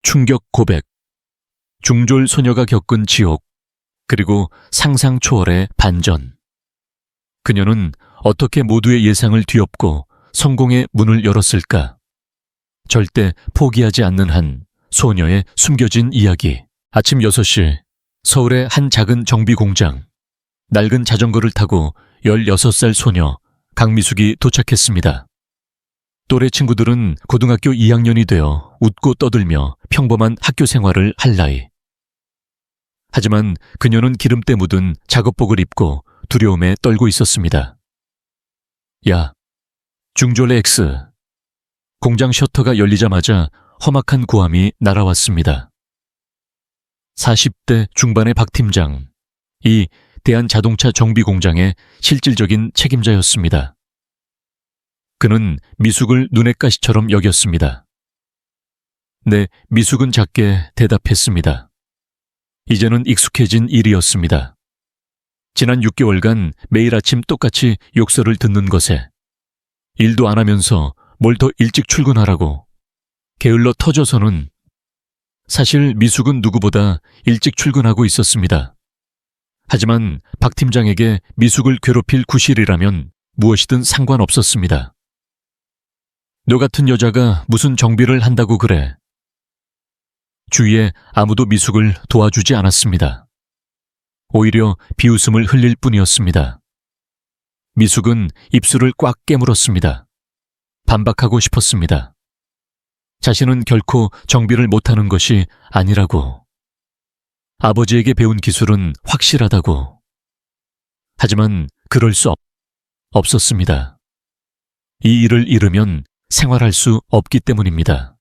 충격 고백, 중졸 소녀가 겪은 지옥, 그리고 상상 초월의 반전. 그녀는 어떻게 모두의 예상을 뒤엎고 성공의 문을 열었을까? 절대 포기하지 않는 한 소녀의 숨겨진 이야기. 아침 6시, 서울의 한 작은 정비 공장. 낡은 자전거를 타고 16살 소녀 강미숙이 도착했습니다. 또래 친구들은 고등학교 2학년이 되어 웃고 떠들며 평범한 학교 생활을 할 나이. 하지만 그녀는 기름때 묻은 작업복을 입고 두려움에 떨고 있었습니다. 야, 중졸의 X. 공장 셔터가 열리자마자 험악한 고함이 날아왔습니다. 40대 중반의 박 팀장, 이 대한자동차 정비공장의 실질적인 책임자였습니다. 그는 미숙을 눈의 가시처럼 여겼습니다. 네, 미숙은 작게 대답했습니다. 이제는 익숙해진 일이었습니다. 지난 6개월간 매일 아침 똑같이 욕설을 듣는 것에 일도 안 하면서 뭘 더 일찍 출근하라고 게을러 터져서는. 사실 미숙은 누구보다 일찍 출근하고 있었습니다. 하지만 박 팀장에게 미숙을 괴롭힐 구실이라면 무엇이든 상관없었습니다. 너 같은 여자가 무슨 정비를 한다고 그래. 주위에 아무도 미숙을 도와주지 않았습니다. 오히려 비웃음을 흘릴 뿐이었습니다. 미숙은 입술을 꽉 깨물었습니다. 반박하고 싶었습니다. 자신은 결코 정비를 못하는 것이 아니라고. 아버지에게 배운 기술은 확실하다고. 하지만 그럴 수 없었습니다. 이 일을 잃으면 생활할 수 없기 때문입니다.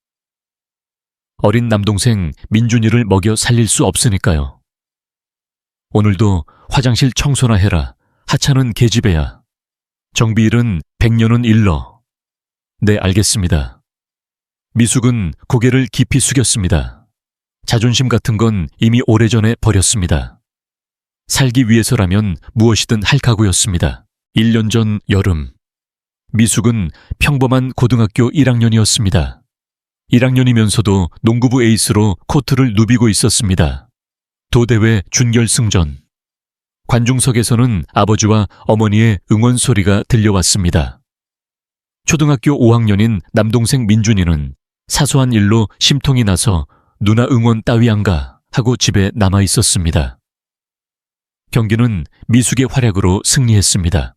어린 남동생 민준이를 먹여 살릴 수 없으니까요. 오늘도 화장실 청소나 해라. 하찮은 계집애야. 정비일은 100년은 일러. 네, 알겠습니다. 미숙은 고개를 깊이 숙였습니다. 자존심 같은 건 이미 오래전에 버렸습니다. 살기 위해서라면 무엇이든 할 각오였습니다. 1년 전 여름, 미숙은 평범한 고등학교 1학년이었습니다. 1학년이면서도 농구부 에이스로 코트를 누비고 있었습니다. 도대회 준결승전. 관중석에서는 아버지와 어머니의 응원 소리가 들려왔습니다. 초등학교 5학년인 남동생 민준이는 사소한 일로 심통이 나서 누나 응원 따위 안 가 하고 집에 남아 있었습니다. 경기는 미숙의 활약으로 승리했습니다.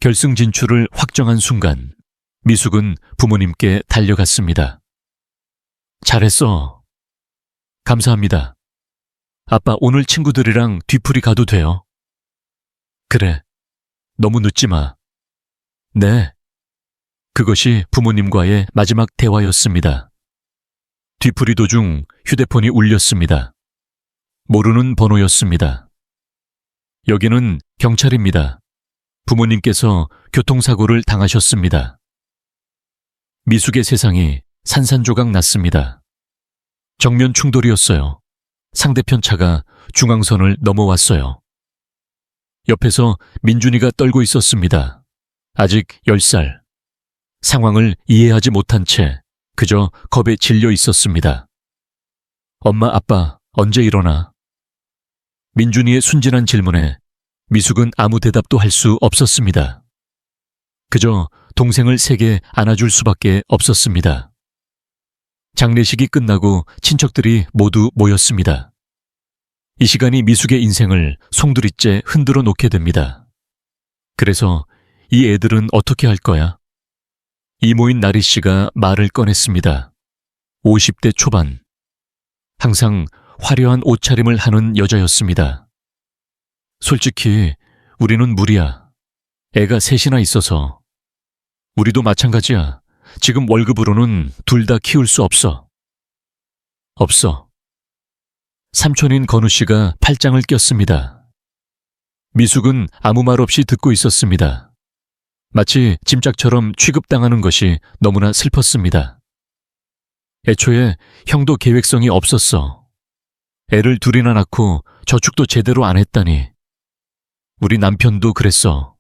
결승 진출을 확정한 순간 미숙은 부모님께 달려갔습니다. 잘했어. 감사합니다. 아빠, 오늘 친구들이랑 뒤풀이 가도 돼요? 그래. 너무 늦지 마. 네. 그것이 부모님과의 마지막 대화였습니다. 뒤풀이 도중 휴대폰이 울렸습니다. 모르는 번호였습니다. 여기는 경찰입니다. 부모님께서 교통사고를 당하셨습니다. 미숙의 세상이 산산조각 났습니다. 정면 충돌이었어요. 상대편 차가 중앙선을 넘어왔어요. 옆에서 민준이가 떨고 있었습니다. 아직 10살. 상황을 이해하지 못한 채 그저 겁에 질려 있었습니다. 엄마, 아빠, 언제 일어나? 민준이의 순진한 질문에 미숙은 아무 대답도 할 수 없었습니다. 그저 동생을 세게 안아줄 수밖에 없었습니다. 장례식이 끝나고 친척들이 모두 모였습니다. 이 시간이 미숙의 인생을 송두리째 흔들어 놓게 됩니다. 그래서 이 애들은 어떻게 할 거야? 이모인 나리 씨가 말을 꺼냈습니다. 50대 초반. 항상 화려한 옷차림을 하는 여자였습니다. 솔직히 우리는 무리야. 애가 셋이나 있어서. 우리도 마찬가지야. 지금 월급으로는 둘 다 키울 수 없어. 없어. 삼촌인 건우 씨가 팔짱을 꼈습니다. 미숙은 아무 말 없이 듣고 있었습니다. 마치 짐짝처럼 취급당하는 것이 너무나 슬펐습니다. 애초에 형도 계획성이 없었어. 애를 둘이나 낳고 저축도 제대로 안 했다니. 우리 남편도 그랬어.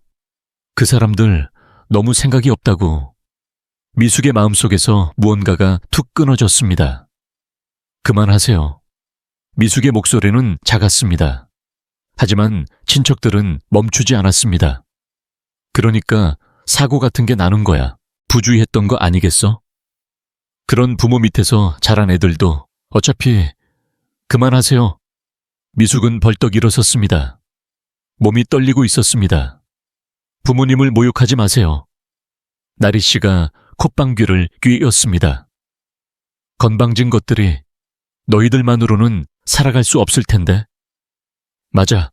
그 사람들 너무 생각이 없다고. 미숙의 마음속에서 무언가가 툭 끊어졌습니다. 그만하세요. 미숙의 목소리는 작았습니다. 하지만 친척들은 멈추지 않았습니다. 그러니까 사고 같은 게 나는 거야. 부주의했던 거 아니겠어? 그런 부모 밑에서 자란 애들도 어차피 그만하세요. 미숙은 벌떡 일어섰습니다. 몸이 떨리고 있었습니다. 부모님을 모욕하지 마세요. 나리 씨가 콧방귀를 뀌었습니다. 건방진 것들이 너희들만으로는 살아갈 수 없을 텐데. 맞아.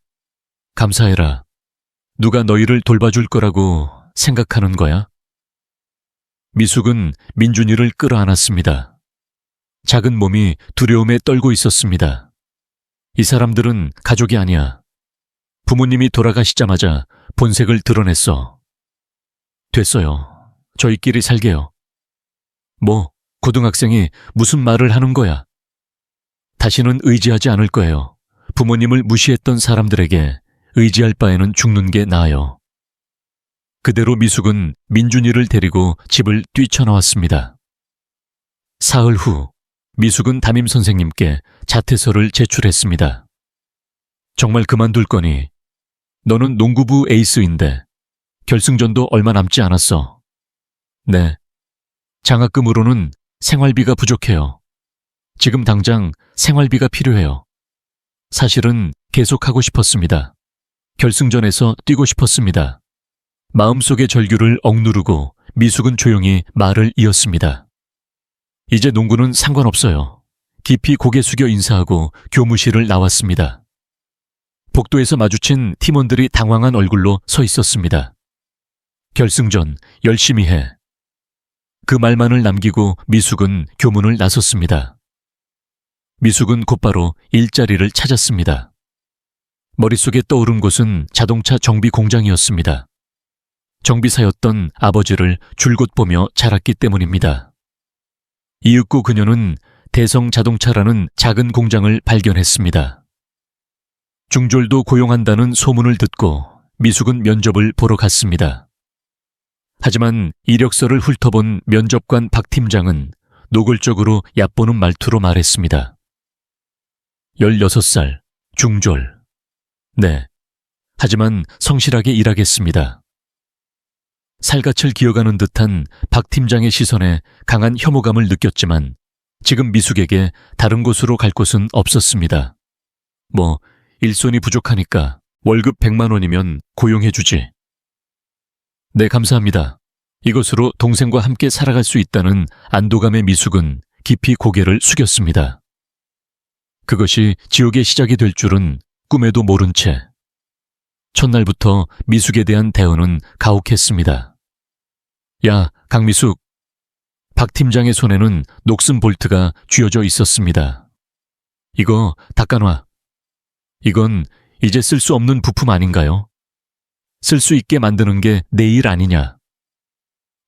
감사해라. 누가 너희를 돌봐줄 거라고 생각하는 거야? 미숙은 민준이를 끌어안았습니다. 작은 몸이 두려움에 떨고 있었습니다. 이 사람들은 가족이 아니야. 부모님이 돌아가시자마자 본색을 드러냈어. 됐어요. 저희끼리 살게요. 뭐, 고등학생이 무슨 말을 하는 거야? 다시는 의지하지 않을 거예요. 부모님을 무시했던 사람들에게 의지할 바에는 죽는 게 나아요. 그대로 미숙은 민준이를 데리고 집을 뛰쳐나왔습니다. 사흘 후 미숙은 담임 선생님께 자퇴서를 제출했습니다. 정말 그만둘 거니? 너는 농구부 에이스인데 결승전도 얼마 남지 않았어. 네. 장학금으로는 생활비가 부족해요. 지금 당장 생활비가 필요해요. 사실은 계속하고 싶었습니다. 결승전에서 뛰고 싶었습니다. 마음속의 절규를 억누르고 미숙은 조용히 말을 이었습니다. 이제 농구는 상관없어요. 깊이 고개 숙여 인사하고 교무실을 나왔습니다. 복도에서 마주친 팀원들이 당황한 얼굴로 서 있었습니다. 결승전 열심히 해. 그 말만을 남기고 미숙은 교문을 나섰습니다. 미숙은 곧바로 일자리를 찾았습니다. 머릿속에 떠오른 곳은 자동차 정비 공장이었습니다. 정비사였던 아버지를 줄곧 보며 자랐기 때문입니다. 이윽고 그녀는 대성자동차라는 작은 공장을 발견했습니다. 중졸도 고용한다는 소문을 듣고 미숙은 면접을 보러 갔습니다. 하지만 이력서를 훑어본 면접관 박 팀장은 노골적으로 얕보는 말투로 말했습니다. 16살, 중졸. 네. 하지만 성실하게 일하겠습니다. 살갗을 기어가는 듯한 박 팀장의 시선에 강한 혐오감을 느꼈지만 지금 미숙에게 다른 곳으로 갈 곳은 없었습니다. 뭐 일손이 부족하니까 월급 100만 원이면 고용해주지. 네, 감사합니다. 이것으로 동생과 함께 살아갈 수 있다는 안도감의 미숙은 깊이 고개를 숙였습니다. 그것이 지옥의 시작이 될 줄은 꿈에도 모른 채 첫날부터 미숙에 대한 대우는 가혹했습니다. 야, 강미숙. 박 팀장의 손에는 녹슨 볼트가 쥐어져 있었습니다. 이거 닦아놔. 이건 이제 쓸 수 없는 부품 아닌가요? 쓸 수 있게 만드는 게 내 일 아니냐.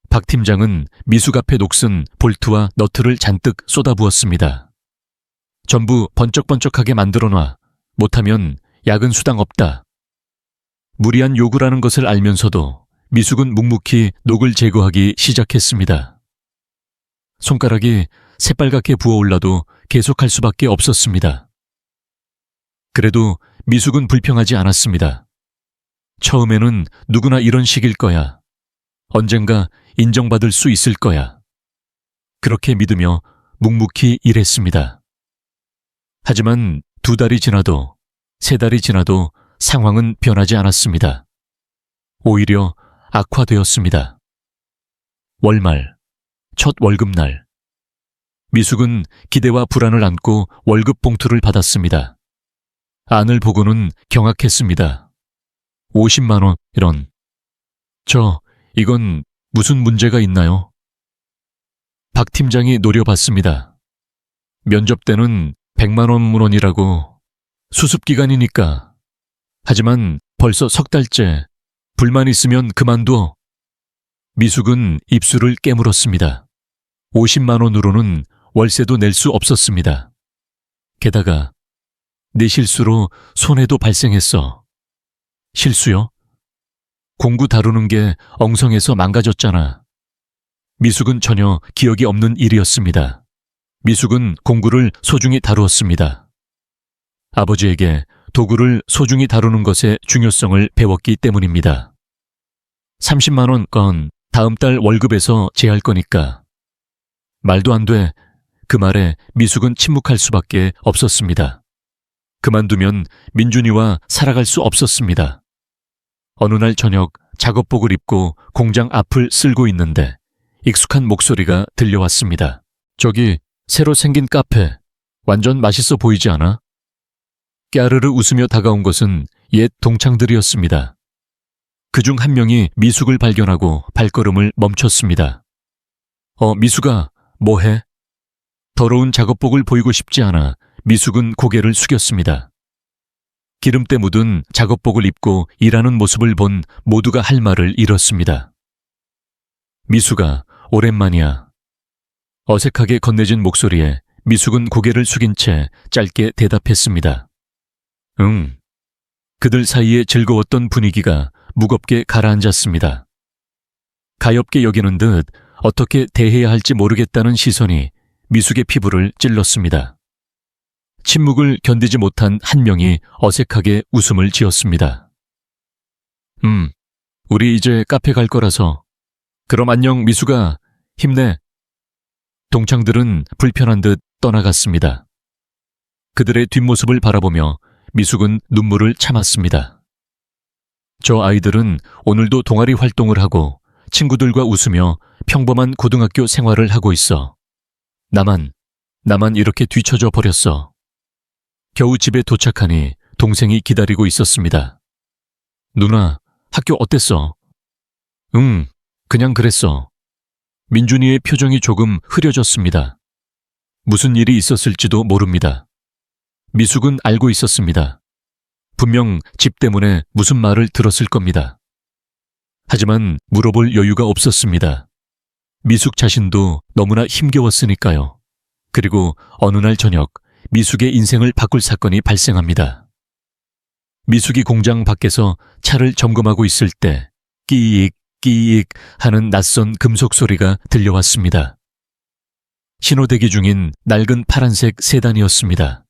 박 팀장은 미숙 앞에 녹슨 볼트와 너트를 잔뜩 쏟아부었습니다. 전부 번쩍번쩍하게 만들어놔. 못하면 야근 수당 없다. 무리한 요구라는 것을 알면서도 미숙은 묵묵히 녹을 제거하기 시작했습니다. 손가락이 새빨갛게 부어올라도 계속할 수밖에 없었습니다. 그래도 미숙은 불평하지 않았습니다. 처음에는 누구나 이런 식일 거야. 언젠가 인정받을 수 있을 거야. 그렇게 믿으며 묵묵히 일했습니다. 하지만 2달이 지나도 3달이 지나도 상황은 변하지 않았습니다. 오히려 악화되었습니다. 월말, 첫 월급날. 미숙은 기대와 불안을 안고 월급 봉투를 받았습니다. 안을 보고는 경악했습니다. 50만 원, 이런. 이건 무슨 문제가 있나요? 박 팀장이 노려봤습니다. 면접 때는 100만 원이라고 수습기간이니까. 하지만 벌써 3달째 불만 있으면 그만둬. 미숙은 입술을 깨물었습니다. 50만 원으로는 월세도 낼 수 없었습니다. 게다가 내 실수로 손해도 발생했어. 실수요? 공구 다루는 게 엉성해서 망가졌잖아. 미숙은 전혀 기억이 없는 일이었습니다. 미숙은 공구를 소중히 다루었습니다. 아버지에게 도구를 소중히 다루는 것의 중요성을 배웠기 때문입니다. 30만 원 건 다음 달 월급에서 제할 거니까. 말도 안 돼. 그 말에 미숙은 침묵할 수밖에 없었습니다. 그만두면 민준이와 살아갈 수 없었습니다. 어느 날 저녁 작업복을 입고 공장 앞을 쓸고 있는데 익숙한 목소리가 들려왔습니다. 저기 새로 생긴 카페 완전 맛있어 보이지 않아? 깨르르 웃으며 다가온 것은 옛 동창들이었습니다. 그중 한 명이 미숙을 발견하고 발걸음을 멈췄습니다. 미숙아, 뭐해? 더러운 작업복을 보이고 싶지 않아 미숙은 고개를 숙였습니다. 기름때 묻은 작업복을 입고 일하는 모습을 본 모두가 할 말을 잃었습니다. 미숙아, 오랜만이야. 어색하게 건네진 목소리에 미숙은 고개를 숙인 채 짧게 대답했습니다. 응. 그들 사이에 즐거웠던 분위기가 무겁게 가라앉았습니다. 가엾게 여기는 듯 어떻게 대해야 할지 모르겠다는 시선이 미숙의 피부를 찔렀습니다. 침묵을 견디지 못한 한 명이 어색하게 웃음을 지었습니다. 우리 이제 카페 갈 거라서. 그럼 안녕 미숙아, 힘내. 동창들은 불편한 듯 떠나갔습니다. 그들의 뒷모습을 바라보며 미숙은 눈물을 참았습니다. 저 아이들은 오늘도 동아리 활동을 하고 친구들과 웃으며 평범한 고등학교 생활을 하고 있어. 나만 이렇게 뒤처져 버렸어. 겨우 집에 도착하니 동생이 기다리고 있었습니다. 누나, 학교 어땠어? 응, 그냥 그랬어. 민준이의 표정이 조금 흐려졌습니다. 무슨 일이 있었을지도 모릅니다. 미숙은 알고 있었습니다. 분명 집 때문에 무슨 말을 들었을 겁니다. 하지만 물어볼 여유가 없었습니다. 미숙 자신도 너무나 힘겨웠으니까요. 그리고 어느 날 저녁 미숙의 인생을 바꿀 사건이 발생합니다. 미숙이 공장 밖에서 차를 점검하고 있을 때 끼익 끼익 하는 낯선 금속 소리가 들려왔습니다. 신호대기 중인 낡은 파란색 세단이었습니다.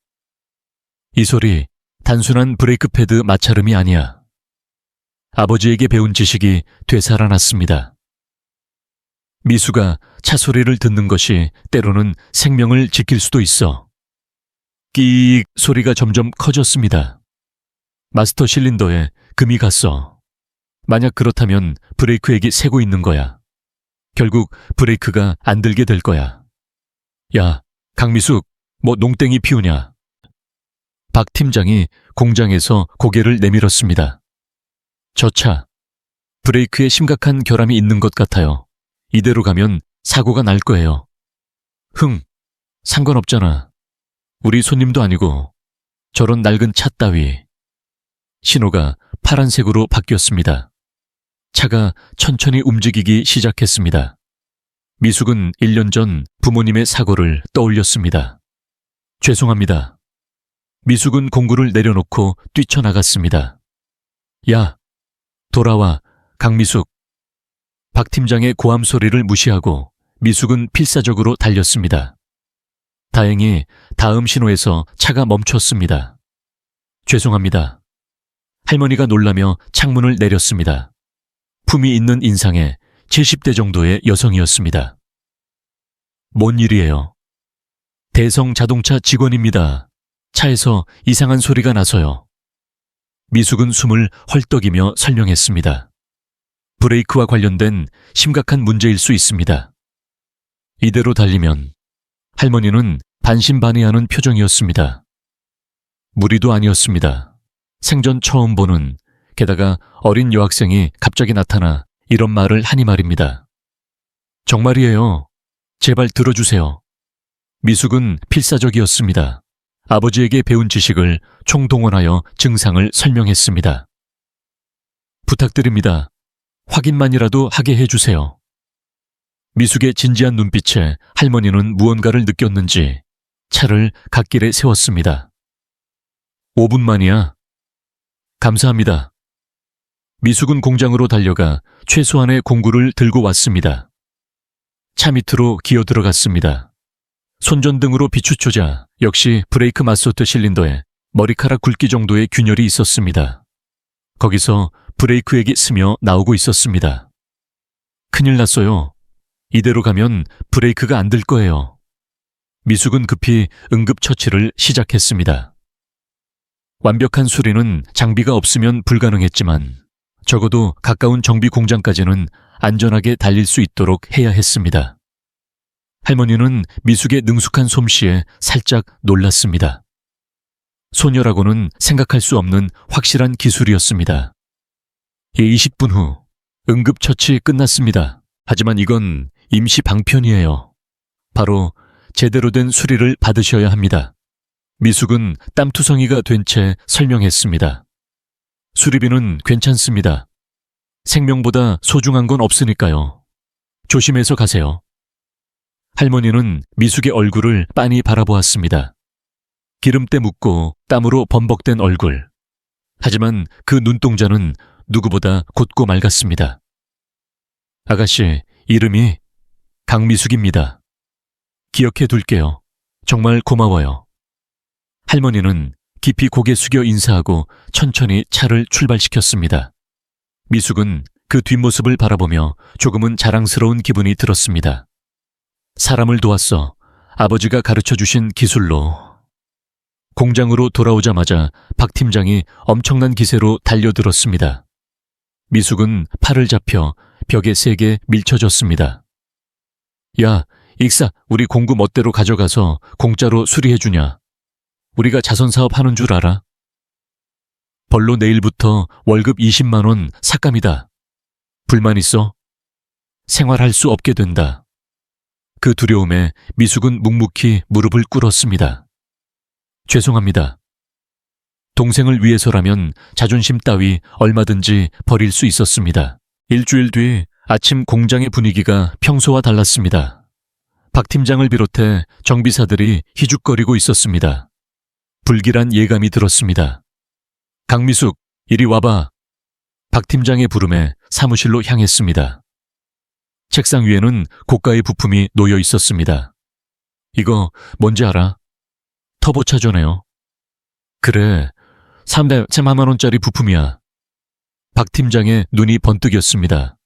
이 소리 단순한 브레이크 패드 마찰음이 아니야. 아버지에게 배운 지식이 되살아났습니다. 미수가 차 소리를 듣는 것이 때로는 생명을 지킬 수도 있어. 끼익 소리가 점점 커졌습니다. 마스터 실린더에 금이 갔어. 만약 그렇다면 브레이크액이 새고 있는 거야. 결국 브레이크가 안 들게 될 거야. 야, 강미숙, 뭐 농땡이 피우냐? 박 팀장이 공장에서 고개를 내밀었습니다. 저 차, 브레이크에 심각한 결함이 있는 것 같아요. 이대로 가면 사고가 날 거예요. 상관없잖아. 우리 손님도 아니고 저런 낡은 차 따위. 신호가 파란색으로 바뀌었습니다. 차가 천천히 움직이기 시작했습니다. 미숙은 1년 전 부모님의 사고를 떠올렸습니다. 죄송합니다. 미숙은 공구를 내려놓고 뛰쳐나갔습니다. 야, 돌아와, 강미숙. 박 팀장의 고함 소리를 무시하고 미숙은 필사적으로 달렸습니다. 다행히 다음 신호에서 차가 멈췄습니다. 죄송합니다. 할머니가 놀라며 창문을 내렸습니다. 품이 있는 인상의 70대 정도의 여성이었습니다. 뭔 일이에요? 대성 자동차 직원입니다. 차에서 이상한 소리가 나서요. 미숙은 숨을 헐떡이며 설명했습니다. 브레이크와 관련된 심각한 문제일 수 있습니다. 이대로 달리면 할머니는 반신반의하는 표정이었습니다. 무리도 아니었습니다. 생전 처음 보는, 게다가 어린 여학생이 갑자기 나타나 이런 말을 하니 말입니다. 정말이에요. 제발 들어주세요. 미숙은 필사적이었습니다. 아버지에게 배운 지식을 총동원하여 증상을 설명했습니다. 부탁드립니다. 확인만이라도 하게 해주세요. 미숙의 진지한 눈빛에 할머니는 무언가를 느꼈는지 차를 갓길에 세웠습니다. 5분만이야. 감사합니다. 미숙은 공장으로 달려가 최소한의 공구를 들고 왔습니다. 차 밑으로 기어 들어갔습니다. 손전등으로 비추초자 역시 브레이크 마소트 실린더에 머리카락 굵기 정도의 균열이 있었습니다. 거기서 브레이크액이 스며 나오고 있었습니다. 큰일 났어요. 이대로 가면 브레이크가 안 들 거예요. 미숙은 급히 응급처치를 시작했습니다. 완벽한 수리는 장비가 없으면 불가능했지만 적어도 가까운 정비 공장까지는 안전하게 달릴 수 있도록 해야 했습니다. 할머니는 미숙의 능숙한 솜씨에 살짝 놀랐습니다. 소녀라고는 생각할 수 없는 확실한 기술이었습니다. 20분 후 응급처치 끝났습니다. 하지만 이건 임시 방편이에요. 바로 제대로 된 수리를 받으셔야 합니다. 미숙은 땀투성이가 된 채 설명했습니다. 수리비는 괜찮습니다. 생명보다 소중한 건 없으니까요. 조심해서 가세요. 할머니는 미숙의 얼굴을 빤히 바라보았습니다. 기름때 묻고 땀으로 범벅된 얼굴. 하지만 그 눈동자는 누구보다 곧고 맑았습니다. 아가씨, 이름이 강미숙입니다. 기억해 둘게요. 정말 고마워요. 할머니는 깊이 고개 숙여 인사하고 천천히 차를 출발시켰습니다. 미숙은 그 뒷모습을 바라보며 조금은 자랑스러운 기분이 들었습니다. 사람을 도왔어. 아버지가 가르쳐주신 기술로. 공장으로 돌아오자마자 박 팀장이 엄청난 기세로 달려들었습니다. 미숙은 팔을 잡혀 벽에 세게 밀쳐졌습니다. 야, 익사, 우리 공구 멋대로 가져가서 공짜로 수리해주냐? 우리가 자선사업 하는 줄 알아? 벌로 내일부터 월급 20만 원 삭감이다. 불만 있어? 생활할 수 없게 된다. 그 두려움에 미숙은 묵묵히 무릎을 꿇었습니다. 죄송합니다. 동생을 위해서라면 자존심 따위 얼마든지 버릴 수 있었습니다. 일주일 뒤 아침 공장의 분위기가 평소와 달랐습니다. 박 팀장을 비롯해 정비사들이 희죽거리고 있었습니다. 불길한 예감이 들었습니다. 강미숙, 이리 와봐. 박 팀장의 부름에 사무실로 향했습니다. 책상 위에는 고가의 부품이 놓여 있었습니다. 이거 뭔지 알아? 터보차저네요. 그래, 300만 원짜리 부품이야. 박 팀장의 눈이 번뜩였습니다.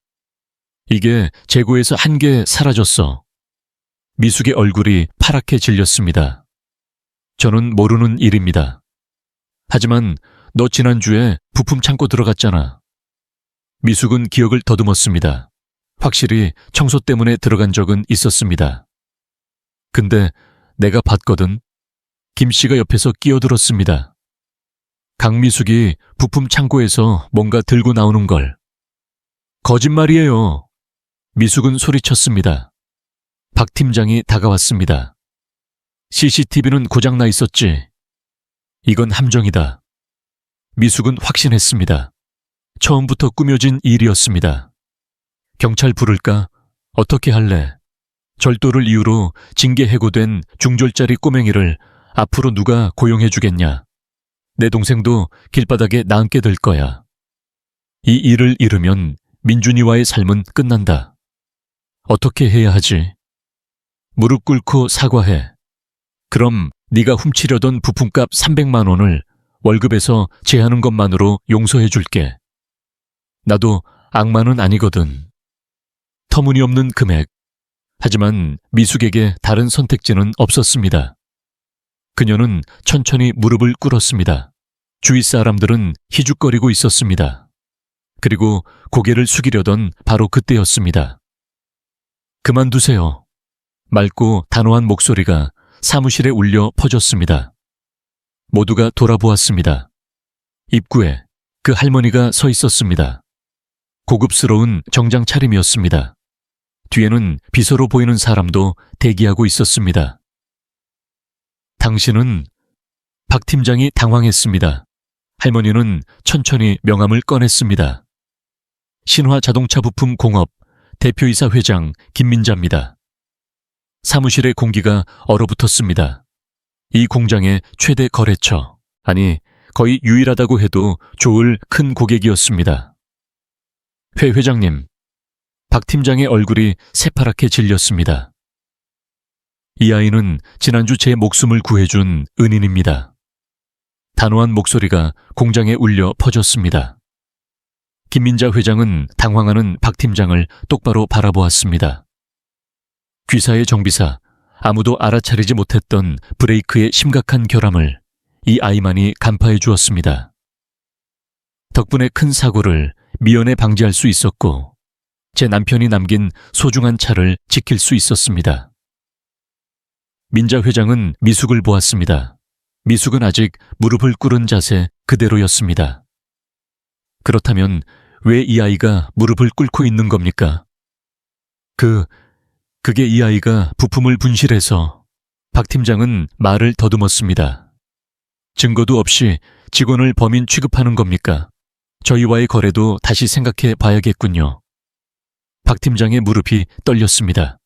이게 재고에서 한 개 사라졌어. 미숙의 얼굴이 파랗게 질렸습니다. 저는 모르는 일입니다. 하지만 너 지난주에 부품 창고 들어갔잖아. 미숙은 기억을 더듬었습니다. 확실히 청소 때문에 들어간 적은 있었습니다. 근데 내가 봤거든. 김 씨가 옆에서 끼어들었습니다. 강미숙이 부품 창고에서 뭔가 들고 나오는 걸. 거짓말이에요. 미숙은 소리쳤습니다. 박 팀장이 다가왔습니다. CCTV는 고장나 있었지. 이건 함정이다. 미숙은 확신했습니다. 처음부터 꾸며진 일이었습니다. 경찰 부를까? 어떻게 할래? 절도를 이유로 징계 해고된 중졸짜리 꼬맹이를 앞으로 누가 고용해주겠냐? 내 동생도 길바닥에 나앉게 될 거야. 이 일을 잃으면 민준이와의 삶은 끝난다. 어떻게 해야 하지? 무릎 꿇고 사과해. 그럼 네가 훔치려던 부품값 300만 원을 월급에서 제하는 것만으로 용서해 줄게. 나도 악마는 아니거든. 터무니없는 금액. 하지만 미숙에게 다른 선택지는 없었습니다. 그녀는 천천히 무릎을 꿇었습니다. 주위 사람들은 희죽거리고 있었습니다. 그리고 고개를 숙이려던 바로 그때였습니다. 그만두세요. 맑고 단호한 목소리가 사무실에 울려 퍼졌습니다. 모두가 돌아보았습니다. 입구에 그 할머니가 서 있었습니다. 고급스러운 정장 차림이었습니다. 뒤에는 비서로 보이는 사람도 대기하고 있었습니다. 당신은? 박 팀장이 당황했습니다. 할머니는 천천히 명함을 꺼냈습니다. 신화자동차부품공업 대표이사 회장 김민자입니다. 사무실의 공기가 얼어붙었습니다. 이 공장의 최대 거래처, 아니 거의 유일하다고 해도 좋을 큰 고객이었습니다. 회 회장님, 박 팀장의 얼굴이 새파랗게 질렸습니다. 이 아이는 지난주 제 목숨을 구해준 은인입니다. 단호한 목소리가 공장에 울려 퍼졌습니다. 김민자 회장은 당황하는 박 팀장을 똑바로 바라보았습니다. 귀사의 정비사, 아무도 알아차리지 못했던 브레이크의 심각한 결함을 이 아이만이 간파해 주었습니다. 덕분에 큰 사고를 미연에 방지할 수 있었고 제 남편이 남긴 소중한 차를 지킬 수 있었습니다. 민자 회장은 미숙을 보았습니다. 미숙은 아직 무릎을 꿇은 자세 그대로였습니다. 그렇다면 왜 이 아이가 무릎을 꿇고 있는 겁니까? 그게 이 아이가 부품을 분실해서. 박 팀장은 말을 더듬었습니다. 증거도 없이 직원을 범인 취급하는 겁니까? 저희와의 거래도 다시 생각해 봐야겠군요. 박 팀장의 무릎이 떨렸습니다.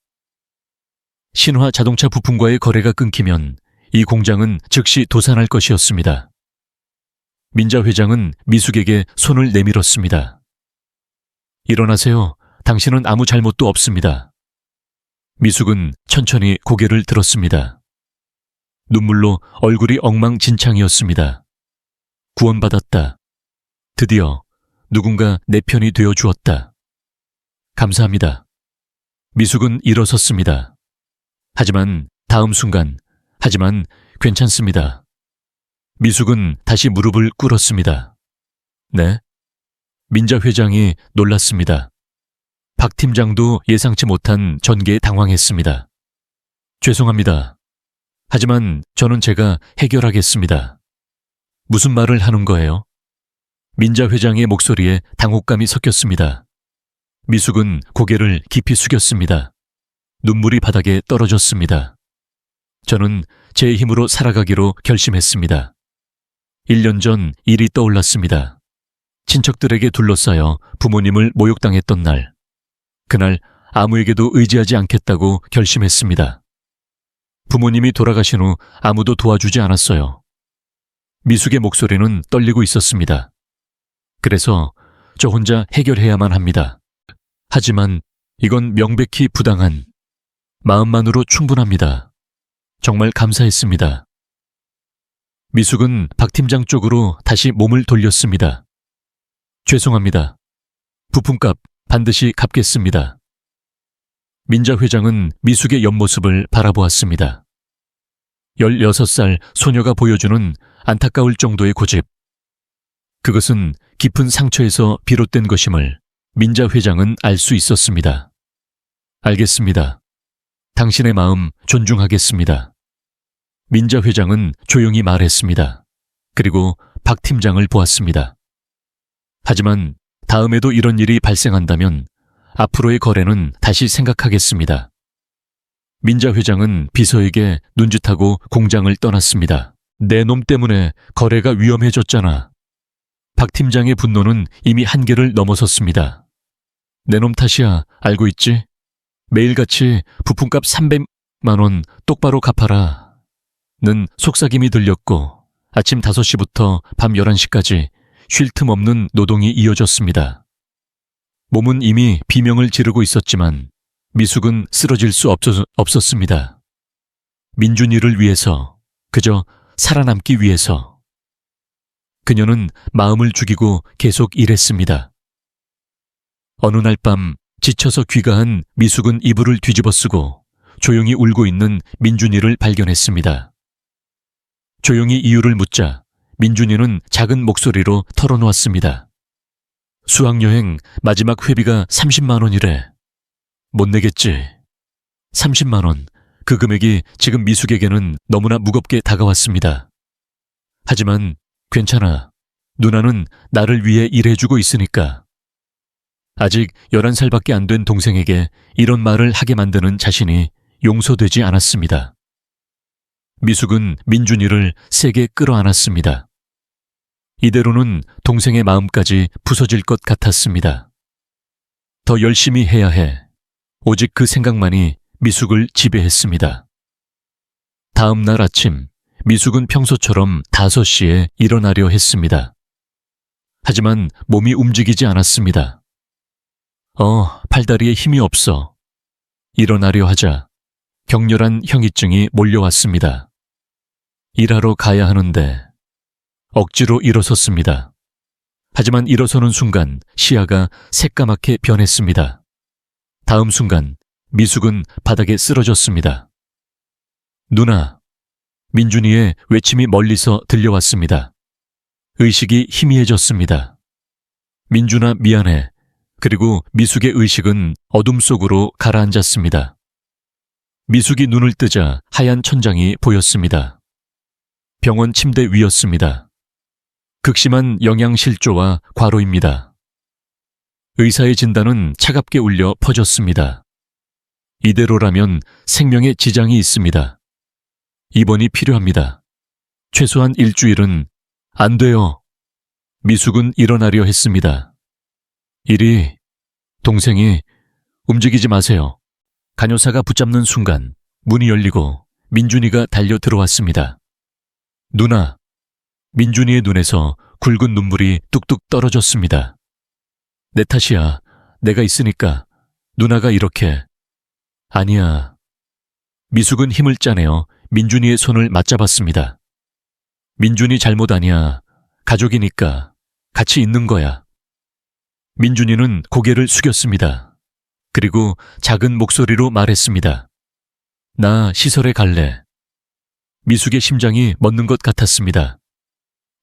신화 자동차 부품과의 거래가 끊기면 이 공장은 즉시 도산할 것이었습니다. 민자 회장은 미숙에게 손을 내밀었습니다. 일어나세요. 당신은 아무 잘못도 없습니다. 미숙은 천천히 고개를 들었습니다. 눈물로 얼굴이 엉망진창이었습니다. 구원받았다. 드디어 누군가 내 편이 되어 주었다. 감사합니다. 미숙은 일어섰습니다. 하지만 다음 순간, 괜찮습니다. 미숙은 다시 무릎을 꿇었습니다. 네? 민자 회장이 놀랐습니다. 박 팀장도 예상치 못한 전개에 당황했습니다. 죄송합니다. 하지만 저는 제가 해결하겠습니다. 무슨 말을 하는 거예요? 민자 회장의 목소리에 당혹감이 섞였습니다. 미숙은 고개를 깊이 숙였습니다. 눈물이 바닥에 떨어졌습니다. 저는 제 힘으로 살아가기로 결심했습니다. 1년 전 일이 떠올랐습니다. 친척들에게 둘러싸여 부모님을 모욕당했던 날. 그날 아무에게도 의지하지 않겠다고 결심했습니다. 부모님이 돌아가신 후 아무도 도와주지 않았어요. 미숙의 목소리는 떨리고 있었습니다. 그래서 저 혼자 해결해야만 합니다. 하지만 이건 명백히 부당한, 마음만으로 충분합니다. 정말 감사했습니다. 미숙은 박 팀장 쪽으로 다시 몸을 돌렸습니다. 죄송합니다. 부품값 반드시 갚겠습니다. 민자 회장은 미숙의 옆모습을 바라보았습니다. 16살 소녀가 보여주는 안타까울 정도의 고집. 그것은 깊은 상처에서 비롯된 것임을 민자 회장은 알 수 있었습니다. 알겠습니다. 당신의 마음 존중하겠습니다. 민자 회장은 조용히 말했습니다. 그리고 박 팀장을 보았습니다. 하지만 다음에도 이런 일이 발생한다면 앞으로의 거래는 다시 생각하겠습니다. 민자 회장은 비서에게 눈짓하고 공장을 떠났습니다. 내 놈 때문에 거래가 위험해졌잖아. 박 팀장의 분노는 이미 한계를 넘어섰습니다. 내 놈 탓이야, 알고 있지? 매일같이 부품값 300만 원 똑바로 갚아라. 는 속삭임이 들렸고 아침 5시부터 밤 11시까지 쉴 틈 없는 노동이 이어졌습니다. 몸은 이미 비명을 지르고 있었지만 미숙은 쓰러질 수 없었습니다. 민준이를 위해서, 그저 살아남기 위해서. 그녀는 마음을 죽이고 계속 일했습니다. 어느 날 밤 지쳐서 귀가한 미숙은 이불을 뒤집어 쓰고 조용히 울고 있는 민준이를 발견했습니다. 조용히 이유를 묻자 민준이는 작은 목소리로 털어놓았습니다. 수학여행 마지막 회비가 30만 원이래. 못 내겠지. 30만 원. 그 금액이 지금 미숙에게는 너무나 무겁게 다가왔습니다. 하지만 괜찮아. 누나는 나를 위해 일해주고 있으니까. 아직 11살밖에 안 된 동생에게 이런 말을 하게 만드는 자신이 용서되지 않았습니다. 미숙은 민준이를 세게 끌어안았습니다. 이대로는 동생의 마음까지 부서질 것 같았습니다. 더 열심히 해야 해. 오직 그 생각만이 미숙을 지배했습니다. 다음 날 아침, 미숙은 평소처럼 5시에 일어나려 했습니다. 하지만 몸이 움직이지 않았습니다. 팔다리에 힘이 없어. 일어나려 하자 격렬한 현기증이 몰려왔습니다. 일하러 가야 하는데 억지로 일어섰습니다. 하지만 일어서는 순간 시야가 새까맣게 변했습니다. 다음 순간 미숙은 바닥에 쓰러졌습니다. 누나! 민준이의 외침이 멀리서 들려왔습니다. 의식이 희미해졌습니다. 민준아 미안해. 그리고 미숙의 의식은 어둠 속으로 가라앉았습니다. 미숙이 눈을 뜨자 하얀 천장이 보였습니다. 병원 침대 위였습니다. 극심한 영양실조와 과로입니다. 의사의 진단은 차갑게 울려 퍼졌습니다. 이대로라면 생명에 지장이 있습니다. 입원이 필요합니다. 최소한 일주일은 안 돼요. 미숙은 일어나려 했습니다. 동생이 움직이지 마세요. 간호사가 붙잡는 순간 문이 열리고 민준이가 달려 들어왔습니다. 누나! 민준이의 눈에서 굵은 눈물이 뚝뚝 떨어졌습니다. 내 탓이야. 내가 있으니까 누나가 이렇게. 아니야. 미숙은 힘을 짜내어 민준이의 손을 맞잡았습니다. 민준이 잘못 아니야. 가족이니까 같이 있는 거야. 민준이는 고개를 숙였습니다. 그리고 작은 목소리로 말했습니다. 나 시설에 갈래. 미숙의 심장이 멎는 것 같았습니다.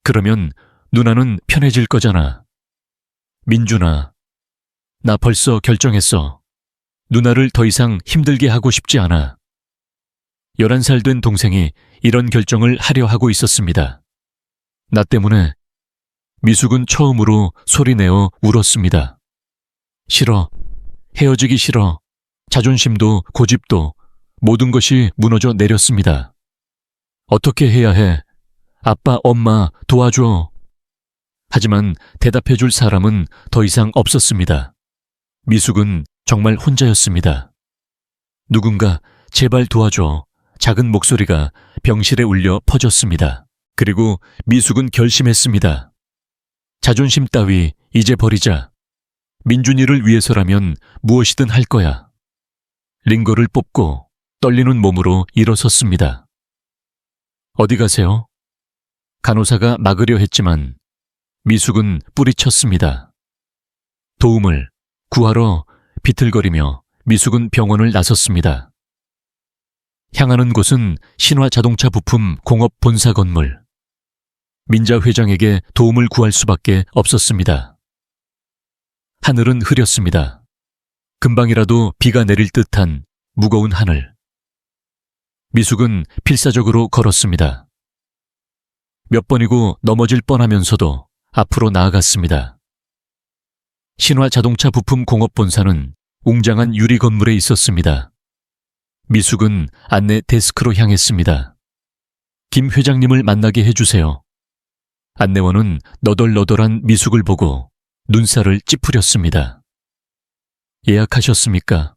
그러면 누나는 편해질 거잖아. 민준아, 나 벌써 결정했어. 누나를 더 이상 힘들게 하고 싶지 않아. 11살 된 동생이 이런 결정을 하려 하고 있었습니다. 나 때문에. 미숙은 처음으로 소리내어 울었습니다. 싫어. 헤어지기 싫어. 자존심도 고집도 모든 것이 무너져 내렸습니다. 어떻게 해야 해? 아빠, 엄마 도와줘. 하지만 대답해 줄 사람은 더 이상 없었습니다. 미숙은 정말 혼자였습니다. 누군가 제발 도와줘. 작은 목소리가 병실에 울려 퍼졌습니다. 그리고 미숙은 결심했습니다. 자존심 따위 이제 버리자. 민준이를 위해서라면 무엇이든 할 거야. 링거를 뽑고 떨리는 몸으로 일어섰습니다. 어디 가세요? 간호사가 막으려 했지만 미숙은 뿌리쳤습니다. 도움을 구하러 비틀거리며 미숙은 병원을 나섰습니다. 향하는 곳은 신화자동차 부품 공업 본사 건물. 민자 회장에게 도움을 구할 수밖에 없었습니다. 하늘은 흐렸습니다. 금방이라도 비가 내릴 듯한 무거운 하늘. 미숙은 필사적으로 걸었습니다. 몇 번이고 넘어질 뻔하면서도 앞으로 나아갔습니다. 신화자동차 부품 공업 본사는 웅장한 유리 건물에 있었습니다. 미숙은 안내 데스크로 향했습니다. 김 회장님을 만나게 해주세요. 안내원은 너덜너덜한 미숙을 보고 눈살을 찌푸렸습니다. 예약하셨습니까?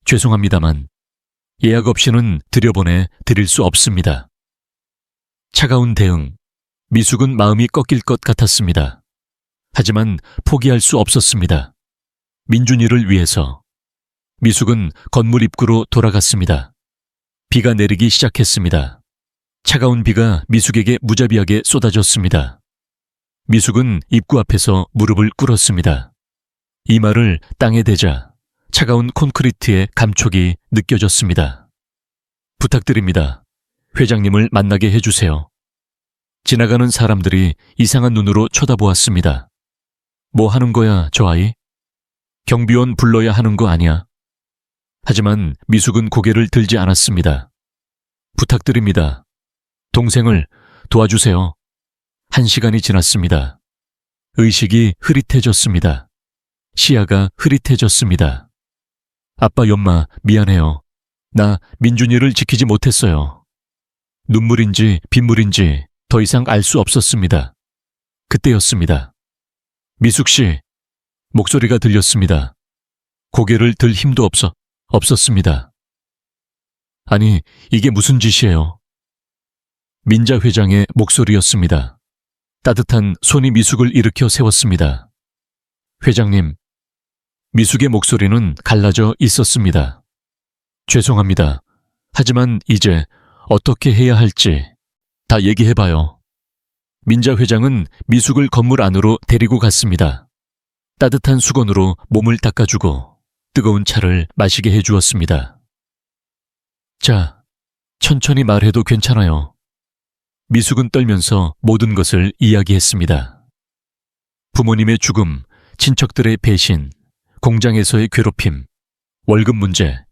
죄송합니다만 예약 없이는 들여보내 드릴 수 없습니다. 차가운 대응. 미숙은 마음이 꺾일 것 같았습니다. 하지만 포기할 수 없었습니다. 민준이를 위해서. 미숙은 건물 입구로 돌아갔습니다. 비가 내리기 시작했습니다. 차가운 비가 미숙에게 무자비하게 쏟아졌습니다. 미숙은 입구 앞에서 무릎을 꿇었습니다. 이마를 땅에 대자 차가운 콘크리트의 감촉이 느껴졌습니다. 부탁드립니다. 회장님을 만나게 해주세요. 지나가는 사람들이 이상한 눈으로 쳐다보았습니다. 뭐 하는 거야, 저 아이? 경비원 불러야 하는 거 아니야? 하지만 미숙은 고개를 들지 않았습니다. 부탁드립니다. 동생을 도와주세요. 1시간이 지났습니다. 의식이 흐릿해졌습니다. 시야가 흐릿해졌습니다. 아빠, 엄마 미안해요. 나 민준이를 지키지 못했어요. 눈물인지 빗물인지 더 이상 알 수 없었습니다. 그때였습니다. 미숙 씨, 목소리가 들렸습니다. 고개를 들 힘도 없었습니다. 아니, 이게 무슨 짓이에요? 민자 회장의 목소리였습니다. 따뜻한 손이 미숙을 일으켜 세웠습니다. 회장님, 미숙의 목소리는 갈라져 있었습니다. 죄송합니다. 하지만 이제 어떻게 해야 할지 다 얘기해봐요. 민자 회장은 미숙을 건물 안으로 데리고 갔습니다. 따뜻한 수건으로 몸을 닦아주고 뜨거운 차를 마시게 해주었습니다. 자, 천천히 말해도 괜찮아요. 미숙은 떨면서 모든 것을 이야기했습니다. 부모님의 죽음, 친척들의 배신, 공장에서의 괴롭힘, 월급 문제,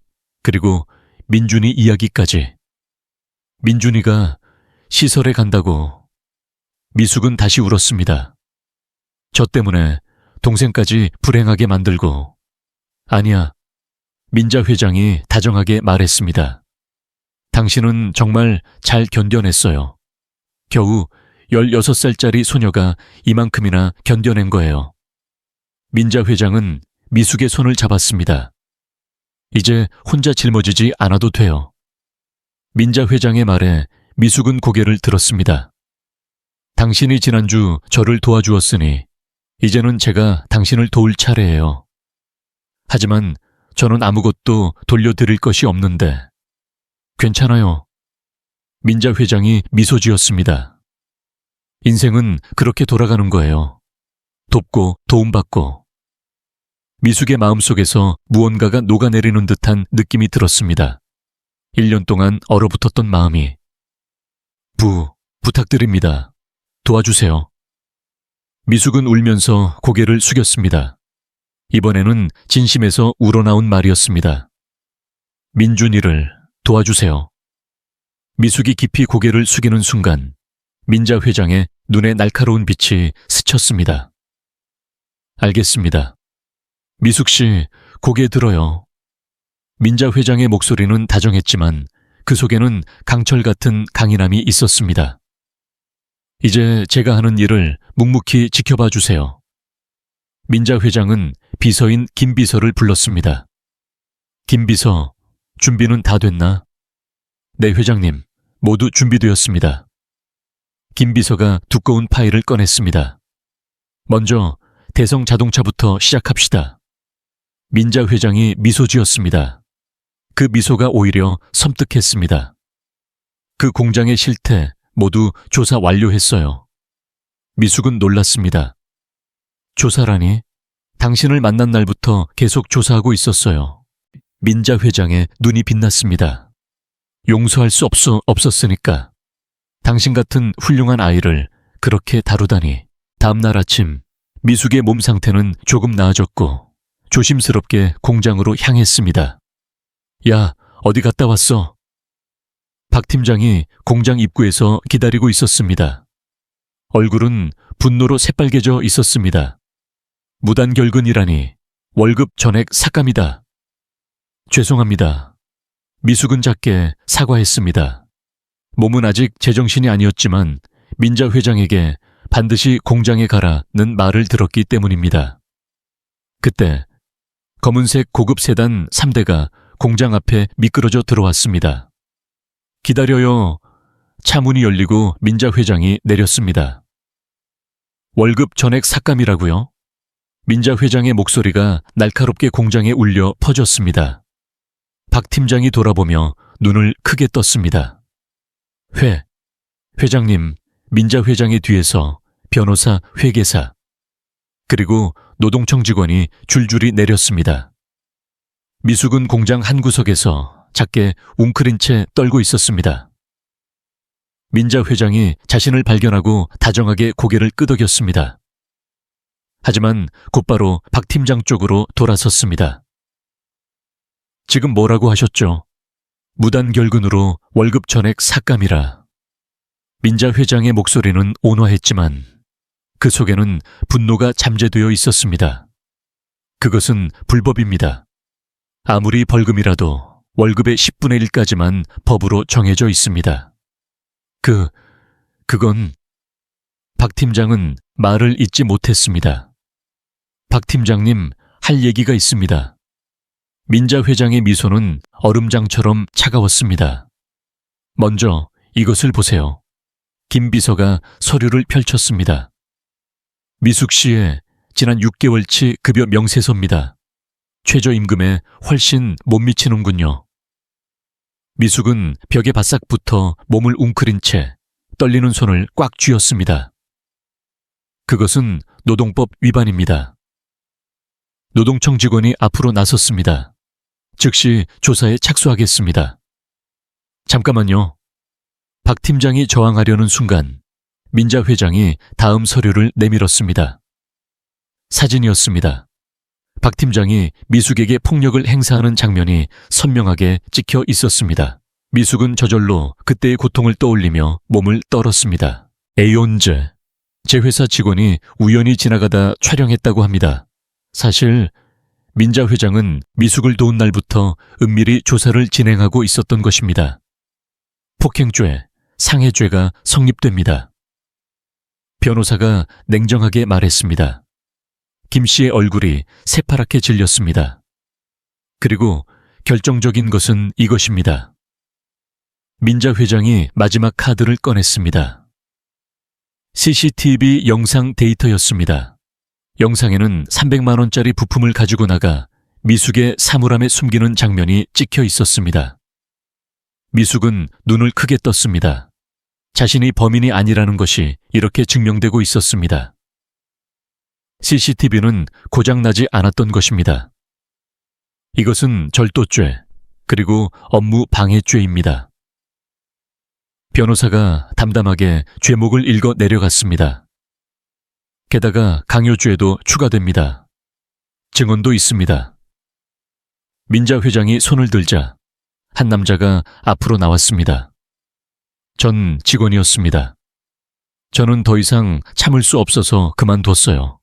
그리고 민준이 이야기까지. 민준이가 시설에 간다고. 미숙은 다시 울었습니다. 저 때문에 동생까지 불행하게 만들고. 아니야. 민자 회장이 다정하게 말했습니다. 당신은 정말 잘 견뎌냈어요. 겨우 16살짜리 소녀가 이만큼이나 견뎌낸 거예요. 민자 회장은 미숙의 손을 잡았습니다. 이제 혼자 짊어지지 않아도 돼요. 민자 회장의 말에 미숙은 고개를 들었습니다. 당신이 지난주 저를 도와주었으니 이제는 제가 당신을 도울 차례예요. 하지만 저는 아무것도 돌려드릴 것이 없는데. 괜찮아요. 민자 회장이 미소 지었습니다. 인생은 그렇게 돌아가는 거예요. 돕고 도움받고. 미숙의 마음속에서 무언가가 녹아내리는 듯한 느낌이 들었습니다. 1년 동안 얼어붙었던 마음이. 부탁드립니다. 도와주세요. 미숙은 울면서 고개를 숙였습니다. 이번에는 진심에서 우러나온 말이었습니다. 민준이를 도와주세요. 미숙이 깊이 고개를 숙이는 순간 민자 회장의 눈에 날카로운 빛이 스쳤습니다. 알겠습니다. 미숙 씨, 고개 들어요. 민자 회장의 목소리는 다정했지만 그 속에는 강철 같은 강인함이 있었습니다. 이제 제가 하는 일을 묵묵히 지켜봐 주세요. 민자 회장은 비서인 김 비서를 불렀습니다. 김 비서, 준비는 다 됐나? 네, 회장님, 모두 준비되었습니다. 김 비서가 두꺼운 파일을 꺼냈습니다. 먼저 대성 자동차부터 시작합시다. 민자 회장이 미소 지었습니다. 그 미소가 오히려 섬뜩했습니다. 그 공장의 실태 모두 조사 완료했어요. 미숙은 놀랐습니다. 조사라니? 당신을 만난 날부터 계속 조사하고 있었어요. 민자 회장의 눈이 빛났습니다. 용서할 수 없었으니까. 당신 같은 훌륭한 아이를 그렇게 다루다니. 다음날 아침 미숙의 몸 상태는 조금 나아졌고 조심스럽게 공장으로 향했습니다. 야, 어디 갔다 왔어? 박 팀장이 공장 입구에서 기다리고 있었습니다. 얼굴은 분노로 새빨개져 있었습니다. 무단결근이라니. 월급 전액 삭감이다. 죄송합니다. 미숙은 작게 사과했습니다. 몸은 아직 제정신이 아니었지만 민자 회장에게 반드시 공장에 가라는 말을 들었기 때문입니다. 그때 검은색 고급 세단 3대가 공장 앞에 미끄러져 들어왔습니다. 기다려요. 차 문이 열리고 민자 회장이 내렸습니다. 월급 전액 삭감이라고요? 민자 회장의 목소리가 날카롭게 공장에 울려 퍼졌습니다. 박 팀장이 돌아보며 눈을 크게 떴습니다. 회장님, 민자 회장의 뒤에서 변호사, 회계사, 그리고 노동청 직원이 줄줄이 내렸습니다. 미숙은 공장 한 구석에서 작게 웅크린 채 떨고 있었습니다. 민자 회장이 자신을 발견하고 다정하게 고개를 끄덕였습니다. 하지만 곧바로 박 팀장 쪽으로 돌아섰습니다. 지금 뭐라고 하셨죠? 무단결근으로 월급 전액 삭감이라. 민자 회장의 목소리는 온화했지만 그 속에는 분노가 잠재되어 있었습니다. 그것은 불법입니다. 아무리 벌금이라도 월급의 10분의 1까지만 법으로 정해져 있습니다. 그건... 박 팀장은 말을 잇지 못했습니다. 박 팀장님, 할 얘기가 있습니다. 민자 회장의 미소는 얼음장처럼 차가웠습니다. 먼저 이것을 보세요. 김 비서가 서류를 펼쳤습니다. 미숙 씨의 지난 6개월치 급여 명세서입니다. 최저임금에 훨씬 못 미치는군요. 미숙은 벽에 바싹 붙어 몸을 웅크린 채 떨리는 손을 꽉 쥐었습니다. 그것은 노동법 위반입니다. 노동청 직원이 앞으로 나섰습니다. 즉시 조사에 착수하겠습니다. 잠깐만요. 박 팀장이 저항하려는 순간 민자 회장이 다음 서류를 내밀었습니다. 사진이었습니다. 박 팀장이 미숙에게 폭력을 행사하는 장면이 선명하게 찍혀 있었습니다. 미숙은 저절로 그때의 고통을 떠올리며 몸을 떨었습니다. 에이온제, 제 회사 직원이 우연히 지나가다 촬영했다고 합니다. 사실 민자 회장은 미숙을 도운 날부터 은밀히 조사를 진행하고 있었던 것입니다. 폭행죄, 상해죄가 성립됩니다. 변호사가 냉정하게 말했습니다. 김 씨의 얼굴이 새파랗게 질렸습니다. 그리고 결정적인 것은 이것입니다. 민자 회장이 마지막 카드를 꺼냈습니다. CCTV 영상 데이터였습니다. 영상에는 300만 원짜리 부품을 가지고 나가 미숙의 사물함에 숨기는 장면이 찍혀 있었습니다. 미숙은 눈을 크게 떴습니다. 자신이 범인이 아니라는 것이 이렇게 증명되고 있었습니다. CCTV는 고장나지 않았던 것입니다. 이것은 절도죄, 그리고 업무 방해죄입니다. 변호사가 담담하게 죄목을 읽어 내려갔습니다. 게다가 강요죄도 추가됩니다. 증언도 있습니다. 민자 회장이 손을 들자 한 남자가 앞으로 나왔습니다. 전 직원이었습니다. 저는 더 이상 참을 수 없어서 그만뒀어요.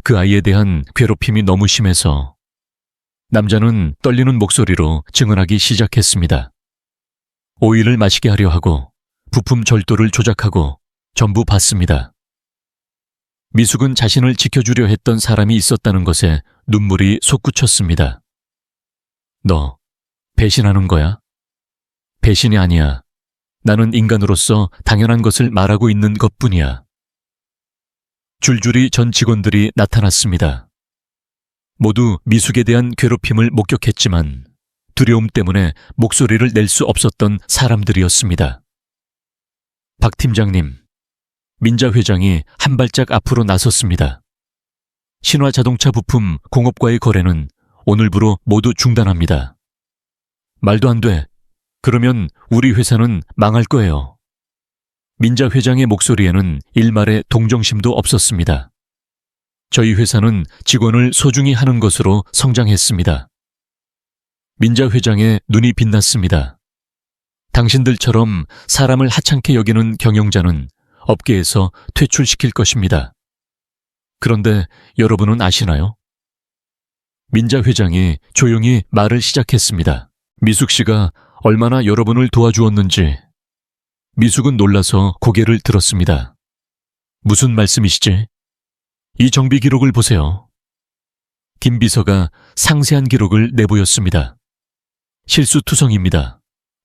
그 아이에 대한 괴롭힘이 너무 심해서. 남자는 떨리는 목소리로 증언하기 시작했습니다. 오이를 마시게 하려 하고 부품 절도를 조작하고 전부 봤습니다. 미숙은 자신을 지켜주려 했던 사람이 있었다는 것에 눈물이 솟구쳤습니다. 너 배신하는 거야? 배신이 아니야. 나는 인간으로서 당연한 것을 말하고 있는 것뿐이야. 줄줄이 전 직원들이 나타났습니다. 모두 미숙에 대한 괴롭힘을 목격했지만 두려움 때문에 목소리를 낼 수 없었던 사람들이었습니다. 박 팀장님, 민자 회장이 한 발짝 앞으로 나섰습니다. 신화 자동차 부품 공업과의 거래는 오늘부로 모두 중단합니다. 말도 안 돼. 그러면 우리 회사는 망할 거예요. 민자 회장의 목소리에는 일말의 동정심도 없었습니다. 저희 회사는 직원을 소중히 하는 것으로 성장했습니다. 민자 회장의 눈이 빛났습니다. 당신들처럼 사람을 하찮게 여기는 경영자는 업계에서 퇴출시킬 것입니다. 그런데 여러분은 아시나요? 민자 회장이 조용히 말을 시작했습니다. 미숙 씨가 얼마나 여러분을 도와주었는지. 미숙은 놀라서 고개를 들었습니다. 무슨 말씀이시지? 이 정비 기록을 보세요. 김 비서가 상세한 기록을 내보였습니다. 실수투성입니다.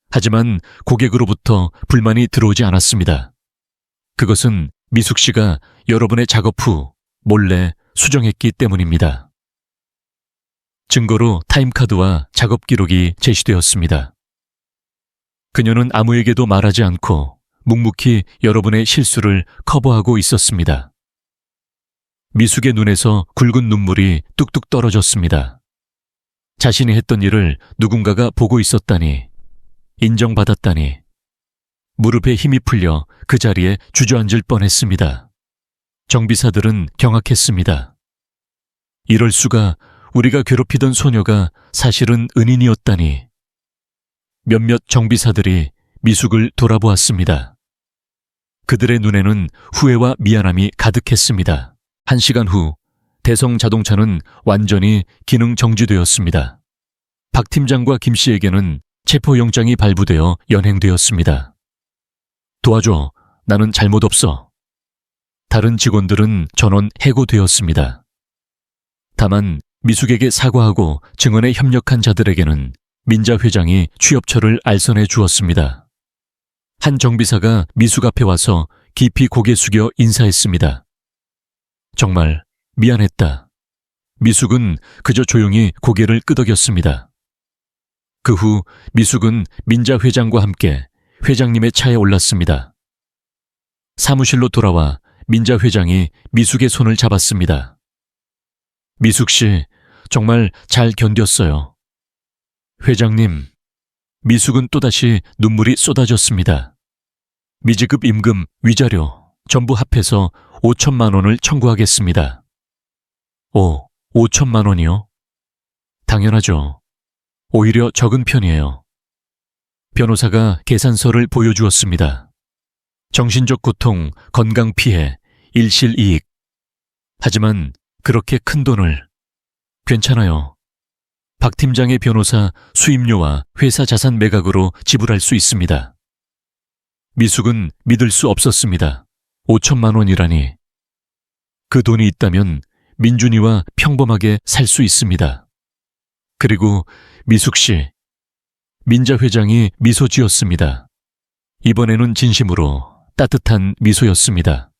하지만 고객으로부터 불만이 들어오지 않았습니다. 그것은 미숙 씨가 여러분의 작업 후 몰래 수정했기 때문입니다. 증거로 타임카드와 작업 기록이 제시되었습니다. 그녀는 아무에게도 말하지 않고 묵묵히 여러분의 실수를 커버하고 있었습니다. 미숙의 눈에서 굵은 눈물이 뚝뚝 떨어졌습니다. 자신이 했던 일을 누군가가 보고 있었다니, 인정받았다니, 무릎에 힘이 풀려 그 자리에 주저앉을 뻔했습니다. 정비사들은 경악했습니다. 이럴 수가, 우리가 괴롭히던 소녀가 사실은 은인이었다니. 몇몇 정비사들이 미숙을 돌아보았습니다. 그들의 눈에는 후회와 미안함이 가득했습니다. 1시간 후 대성 자동차는 완전히 기능 정지되었습니다. 박 팀장과 김 씨에게는 체포영장이 발부되어 연행되었습니다. 도와줘. 나는 잘못 없어. 다른 직원들은 전원 해고되었습니다. 다만 미숙에게 사과하고 증언에 협력한 자들에게는 민자 회장이 취업처를 알선해 주었습니다. 한 정비사가 미숙 앞에 와서 깊이 고개 숙여 인사했습니다. 정말 미안했다. 미숙은 그저 조용히 고개를 끄덕였습니다. 그 후 미숙은 민자 회장과 함께 회장님의 차에 올랐습니다. 사무실로 돌아와 민자 회장이 미숙의 손을 잡았습니다. 미숙 씨, 정말 잘 견뎠어요. 회장님, 미숙은 또다시 눈물이 쏟아졌습니다. 미지급 임금, 위자료 전부 합해서 5천만 원을 청구하겠습니다. 5천만 원이요? 당연하죠. 오히려 적은 편이에요. 변호사가 계산서를 보여주었습니다. 정신적 고통, 건강 피해, 일실이익. 하지만 그렇게 큰 돈을. 괜찮아요. 박 팀장의 변호사 수임료와 회사 자산 매각으로 지불할 수 있습니다. 미숙은 믿을 수 없었습니다. 5천만 원이라니. 그 돈이 있다면 민준이와 평범하게 살 수 있습니다. 그리고 미숙 씨, 민자 회장이 미소 지었습니다. 이번에는 진심으로 따뜻한 미소였습니다.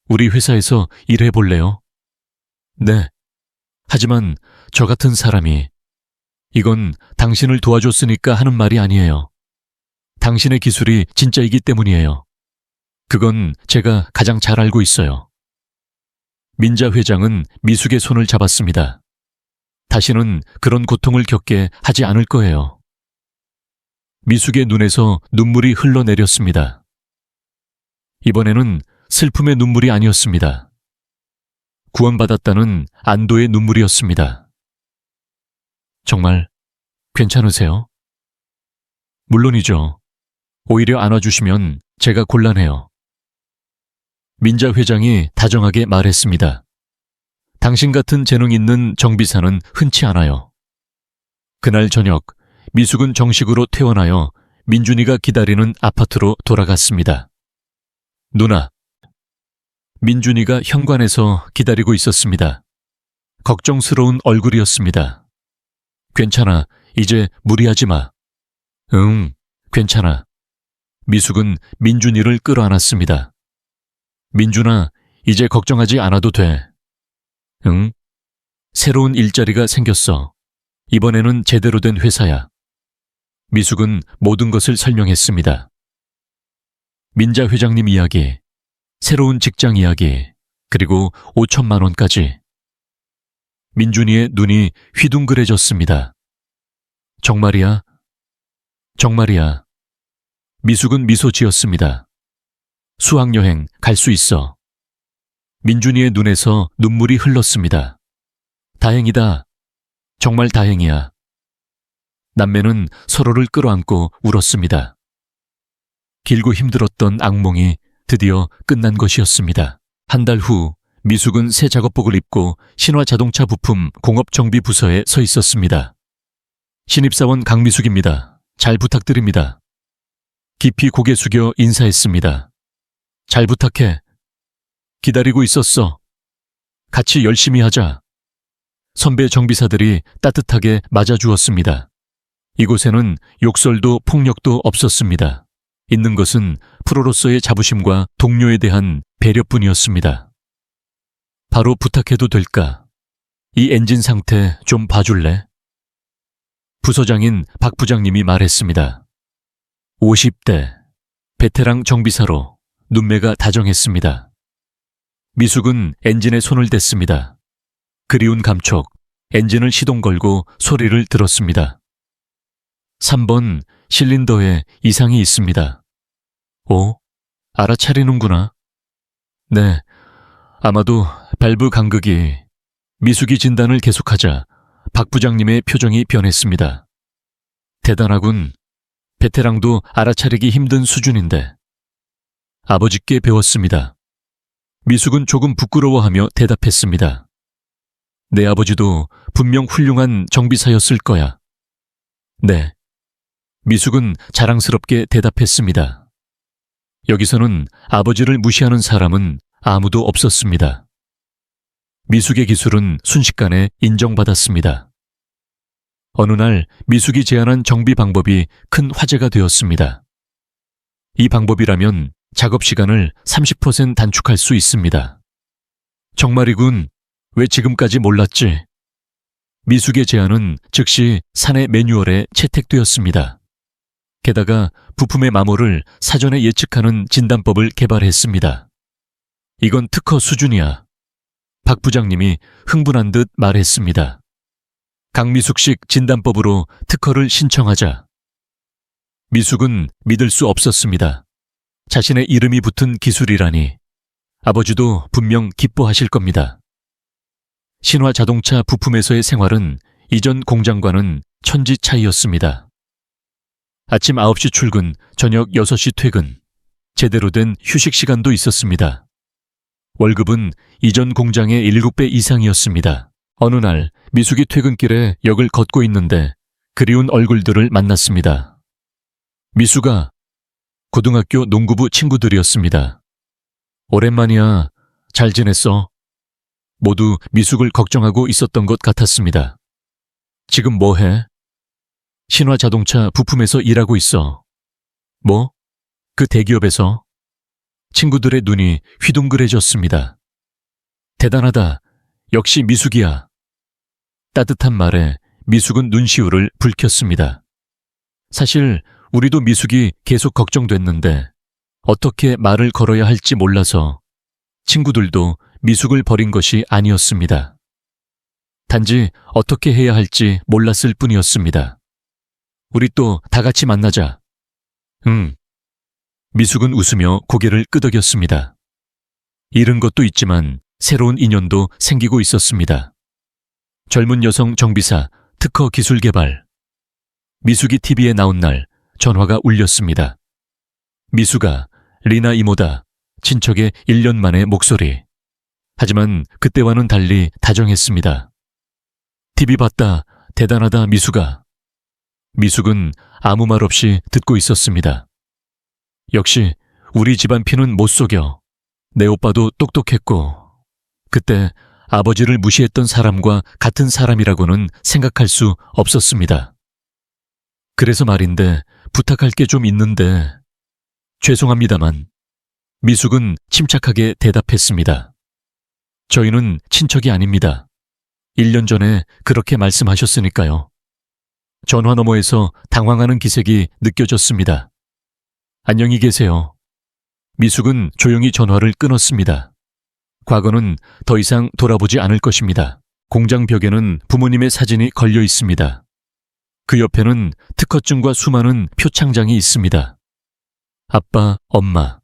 우리 회사에서 일해 볼래요? 네. 하지만 저 같은 사람이, 이건 당신을 도와줬으니까 하는 말이 아니에요. 당신의 기술이 진짜이기 때문이에요. 그건 제가 가장 잘 알고 있어요. 민자 회장은 미숙의 손을 잡았습니다. 다시는 그런 고통을 겪게 하지 않을 거예요. 미숙의 눈에서 눈물이 흘러내렸습니다. 이번에는 슬픔의 눈물이 아니었습니다. 구원받았다는 안도의 눈물이었습니다. 정말 괜찮으세요? 물론이죠. 오히려 안아주시면 제가 곤란해요. 민자 회장이 다정하게 말했습니다. 당신 같은 재능 있는 정비사는 흔치 않아요. 그날 저녁, 미숙은 정식으로 퇴원하여 민준이가 기다리는 아파트로 돌아갔습니다. 누나. 민준이가 현관에서 기다리고 있었습니다. 걱정스러운 얼굴이었습니다. 괜찮아. 이제 무리하지 마. 응, 괜찮아. 미숙은 민준이를 끌어안았습니다. 민준아, 이제 걱정하지 않아도 돼. 응? 새로운 일자리가 생겼어. 이번에는 제대로 된 회사야. 미숙은 모든 것을 설명했습니다. 민자 회장님 이야기, 새로운 직장 이야기, 그리고 5천만 원까지. 민준이의 눈이 휘둥그레졌습니다. 정말이야? 정말이야. 미숙은 미소 지었습니다. 수학여행 갈 수 있어. 민준이의 눈에서 눈물이 흘렀습니다. 다행이다. 정말 다행이야. 남매는 서로를 끌어안고 울었습니다. 길고 힘들었던 악몽이 드디어 끝난 것이었습니다. 한 달 후 미숙은 새 작업복을 입고 신화자동차 부품 공업정비부서에 서 있었습니다. 신입사원 강미숙입니다. 잘 부탁드립니다. 깊이 고개 숙여 인사했습니다. 잘 부탁해. 기다리고 있었어. 같이 열심히 하자. 선배 정비사들이 따뜻하게 맞아주었습니다. 이곳에는 욕설도 폭력도 없었습니다. 있는 것은 프로로서의 자부심과 동료에 대한 배려뿐이었습니다. 바로 부탁해도 될까? 이 엔진 상태 좀 봐줄래? 부서장인 박 부장님이 말했습니다. 50대, 베테랑 정비사로 눈매가 다정했습니다. 미숙은 엔진에 손을 댔습니다. 그리운 감촉, 엔진을 시동 걸고 소리를 들었습니다. 3번 실린더에 이상이 있습니다. 오, 알아차리는구나. 네, 아마도 밸브 간극이. 미숙이 진단을 계속하자 박 부장님의 표정이 변했습니다. 대단하군. 베테랑도 알아차리기 힘든 수준인데. 아버지께 배웠습니다. 미숙은 조금 부끄러워하며 대답했습니다. 내 아버지도 분명 훌륭한 정비사였을 거야. 네. 미숙은 자랑스럽게 대답했습니다. 여기서는 아버지를 무시하는 사람은 아무도 없었습니다. 미숙의 기술은 순식간에 인정받았습니다. 어느 날 미숙이 제안한 정비 방법이 큰 화제가 되었습니다. 이 방법이라면 작업 시간을 30% 단축할 수 있습니다. 정말이군. 왜 지금까지 몰랐지? 미숙의 제안은 즉시 사내 매뉴얼에 채택되었습니다. 게다가 부품의 마모를 사전에 예측하는 진단법을 개발했습니다. 이건 특허 수준이야. 박 부장님이 흥분한 듯 말했습니다. 강미숙식 진단법으로 특허를 신청하자. 미숙은 믿을 수 없었습니다. 자신의 이름이 붙은 기술이라니. 아버지도 분명 기뻐하실 겁니다. 신화 자동차 부품에서의 생활은 이전 공장과는 천지 차이였습니다. 아침 9시 출근, 저녁 6시 퇴근. 제대로 된 휴식 시간도 있었습니다. 월급은 이전 공장의 7배 이상이었습니다. 어느 날 미숙이 퇴근길에 역을 걷고 있는데 그리운 얼굴들을 만났습니다. 미숙아, 고등학교 농구부 친구들이었습니다. 오랜만이야. 잘 지냈어? 모두 미숙을 걱정하고 있었던 것 같았습니다. 지금 뭐 해? 신화 자동차 부품에서 일하고 있어. 뭐? 그 대기업에서? 친구들의 눈이 휘둥그레졌습니다. 대단하다. 역시 미숙이야. 따뜻한 말에 미숙은 눈시울을 붉혔습니다. 사실 우리도 미숙이 계속 걱정됐는데 어떻게 말을 걸어야 할지 몰라서 친구들도 미숙을 버린 것이 아니었습니다. 단지 어떻게 해야 할지 몰랐을 뿐이었습니다. 우리 또 다 같이 만나자. 응. 미숙은 웃으며 고개를 끄덕였습니다. 잃은 것도 있지만 새로운 인연도 생기고 있었습니다. 젊은 여성 정비사 특허 기술 개발. 미숙이 TV에 나온 날 전화가 울렸습니다. 미숙아, 리나 이모다. 친척의 1년 만의 목소리. 하지만 그때와는 달리 다정했습니다. TV 봤다. 대단하다, 미숙아. 미숙은 아무 말 없이 듣고 있었습니다. 역시 우리 집안 피는 못 속여. 내 오빠도 똑똑했고 그때 아버지를 무시했던 사람과 같은 사람이라고는 생각할 수 없었습니다. 그래서 말인데 부탁할 게 좀 있는데. 죄송합니다만. 미숙은 침착하게 대답했습니다. 저희는 친척이 아닙니다. 1년 전에 그렇게 말씀하셨으니까요. 전화 너머에서 당황하는 기색이 느껴졌습니다. 안녕히 계세요. 미숙은 조용히 전화를 끊었습니다. 과거는 더 이상 돌아보지 않을 것입니다. 공장 벽에는 부모님의 사진이 걸려 있습니다. 그 옆에는 특허증과 수많은 표창장이 있습니다. 아빠, 엄마.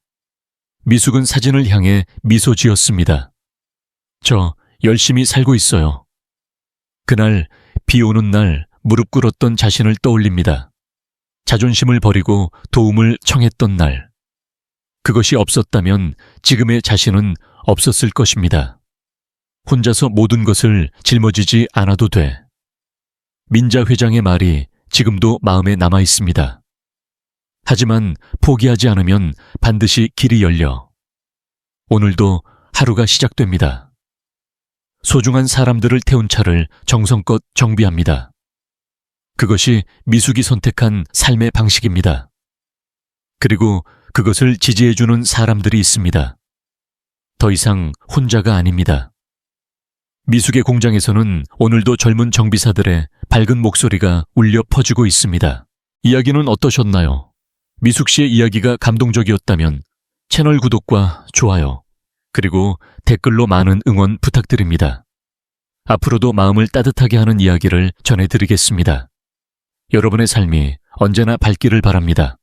미숙은 사진을 향해 미소 지었습니다. 저 열심히 살고 있어요. 그날 비 오는 날 무릎 꿇었던 자신을 떠올립니다. 자존심을 버리고 도움을 청했던 날. 그것이 없었다면 지금의 자신은 없었을 것입니다. 혼자서 모든 것을 짊어지지 않아도 돼. 민자 회장의 말이 지금도 마음에 남아 있습니다. 하지만 포기하지 않으면 반드시 길이 열려. 오늘도 하루가 시작됩니다. 소중한 사람들을 태운 차를 정성껏 정비합니다. 그것이 미숙이 선택한 삶의 방식입니다. 그리고 그것을 지지해주는 사람들이 있습니다. 더 이상 혼자가 아닙니다. 미숙의 공장에서는 오늘도 젊은 정비사들의 밝은 목소리가 울려 퍼지고 있습니다. 이야기는 어떠셨나요? 미숙 씨의 이야기가 감동적이었다면 채널 구독과 좋아요, 그리고 댓글로 많은 응원 부탁드립니다. 앞으로도 마음을 따뜻하게 하는 이야기를 전해드리겠습니다. 여러분의 삶이 언제나 밝기를 바랍니다.